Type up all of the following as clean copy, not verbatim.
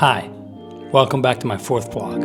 Hi, welcome back to my fourth vlog.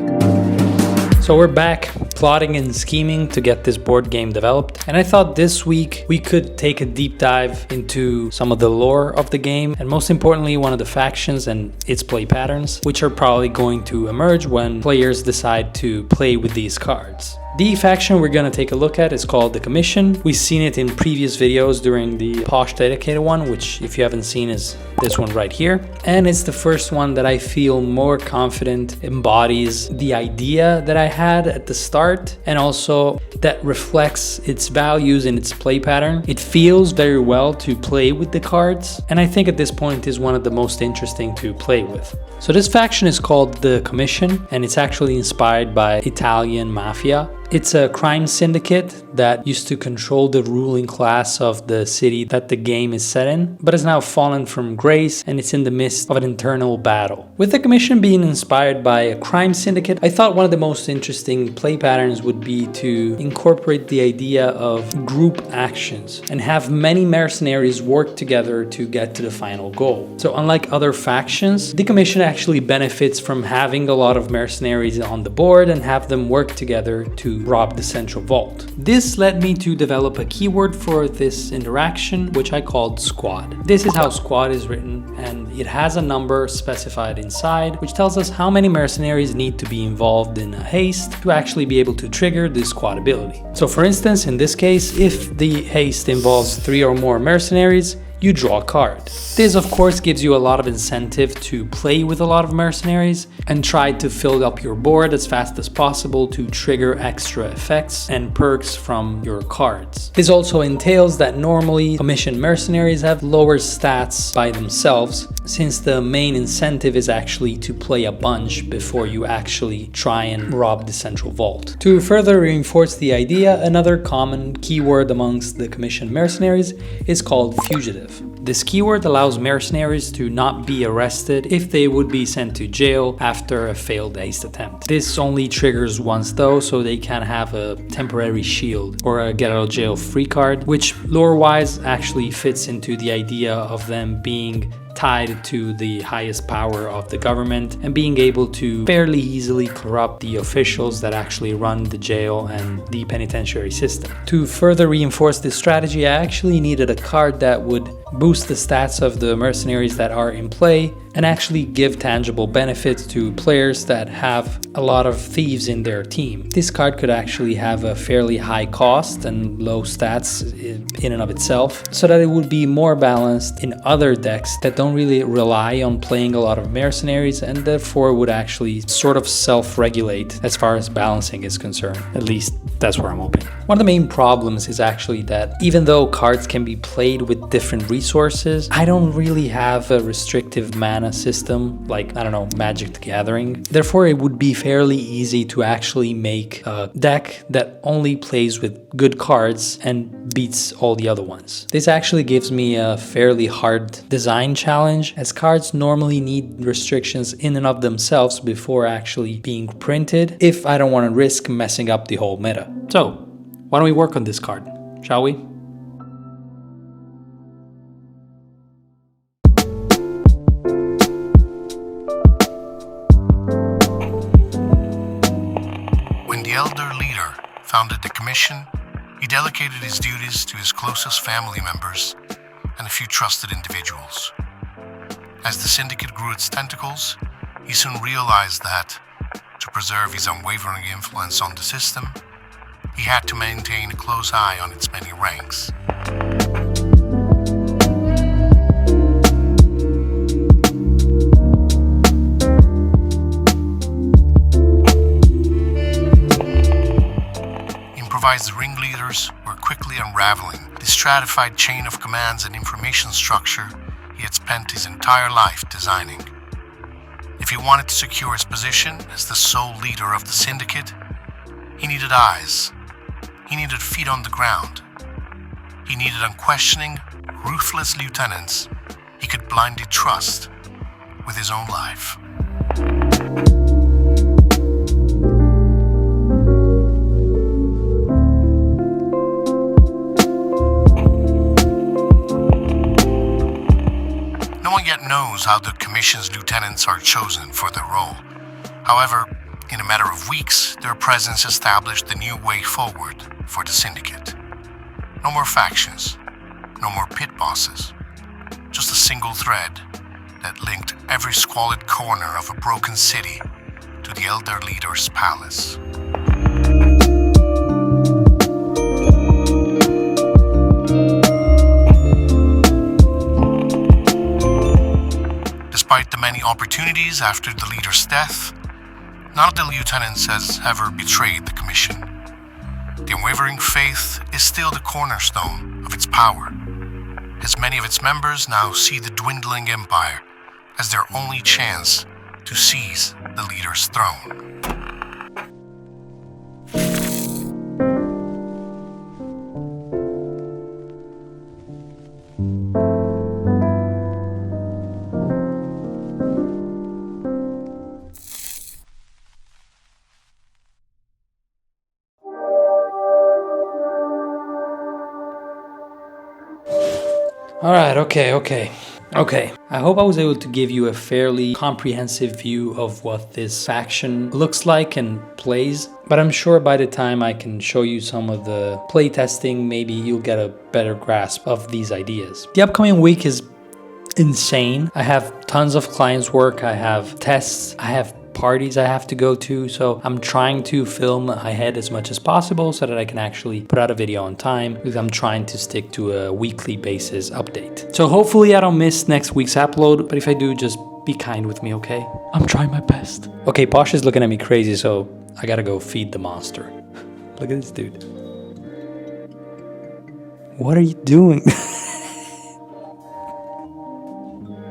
So we're back plotting and scheming to get this board game developed, and I thought this week we could take a deep dive into some of the lore of the game, and most importantly one of the factions and its play patterns, which are probably going to emerge when players decide to play with these cards. The faction we're going to take a look at is called the Commission. We've seen it in previous videos during the Posh dedicated one, which if you haven't seen is this one right here. And it's the first one that I feel more confident embodies the idea that I had at the start, and also that reflects its values in its play pattern. It feels very well to play with the cards, and I think at this point is one of the most interesting to play with. So this faction is called the Commission, and it's actually inspired by Italian mafia. It's a crime syndicate that used to control the ruling class of the city that the game is set in, but has now fallen from grace and it's in the midst of an internal battle. With the Commission being inspired by a crime syndicate, I thought one of the most interesting play patterns would be to incorporate the idea of group actions and have many mercenaries work together to get to the final goal. So unlike other factions, the Commission actually benefits from having a lot of mercenaries on the board and have them work together to rob the central vault. This led me to develop a keyword for this interaction, which I called squad. This is how squad is written, and it has a number specified inside, which tells us how many mercenaries need to be involved in a haste to actually be able to trigger this squad ability. So for instance, in this case, if the haste involves 3 or more mercenaries, you draw a card. This of course gives you a lot of incentive to play with a lot of mercenaries and try to fill up your board as fast as possible to trigger extra effects and perks from your cards. This also entails that normally commissioned mercenaries have lower stats by themselves, since the main incentive is actually to play a bunch before you actually try and rob the central vault. To further reinforce the idea, another common keyword amongst the commissioned mercenaries is called Fugitive. This keyword allows mercenaries to not be arrested if they would be sent to jail after a failed haste attempt. This only triggers once though, so they can have a temporary shield or a get out of jail free card, which lore-wise actually fits into the idea of them being tied to the highest power of the government and being able to fairly easily corrupt the officials that actually run the jail and the penitentiary system. To further reinforce this strategy, I actually needed a card that would boost the stats of the mercenaries that are in play and actually give tangible benefits to players that have a lot of thieves in their team. This card could actually have a fairly high cost and low stats in and of itself, so that it would be more balanced in other decks that don't really rely on playing a lot of mercenaries and therefore would actually sort of self-regulate as far as balancing is concerned. At least that's where I'm hoping. One of the main problems is actually that even though cards can be played with different resources, I don't really have a restrictive mana system like, I don't know, Magic the Gathering. Therefore, it would be fairly easy to actually make a deck that only plays with good cards and beats all the other ones. This actually gives me a fairly hard design challenge, as cards normally need restrictions in and of themselves before actually being printed if I don't want to risk messing up the whole meta. So, why don't we work on this card, shall we? When the elder leader founded the Commission, he delegated his duties to his closest family members and a few trusted individuals. As the syndicate grew its tentacles, he soon realized that, to preserve his unwavering influence on the system, he had to maintain a close eye on its many ranks. Improvised ringleaders were quickly unraveling the stratified chain of commands and information structure he had spent his entire life designing. If he wanted to secure his position as the sole leader of the syndicate, he needed eyes. He needed feet on the ground. He needed unquestioning, ruthless lieutenants he could blindly trust with his own life. No one yet knows how the Commission's lieutenants are chosen for their role. However, in a matter of weeks, their presence established the new way forward for the Syndicate. No more factions, no more pit bosses, just a single thread that linked every squalid corner of a broken city to the Elder Leader's palace. Despite the many opportunities after the leader's death, none of the lieutenants has ever betrayed the Commission. The unwavering faith is still the cornerstone of its power, as many of its members now see the dwindling empire as their only chance to seize the leader's throne. Alright, okay. I hope I was able to give you a fairly comprehensive view of what this faction looks like and plays, but I'm sure by the time I can show you some of the playtesting, maybe you'll get a better grasp of these ideas. The upcoming week is insane. I have tons of clients work, I have tests, I have parties I have to go to, so I'm trying to film ahead as much as possible so that I can actually put out a video on time, because I'm trying to stick to a weekly basis update. So hopefully I don't miss next week's upload, but if I do, just be kind with me, okay? I'm trying my best. Okay, Posh is looking at me crazy, so I gotta go feed the monster. Look at this dude. What are you doing?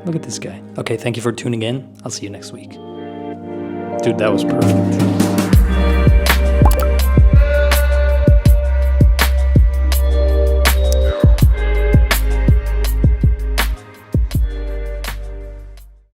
Look at this guy. Okay, thank you for tuning in. I'll see you next week. Dude, that was perfect.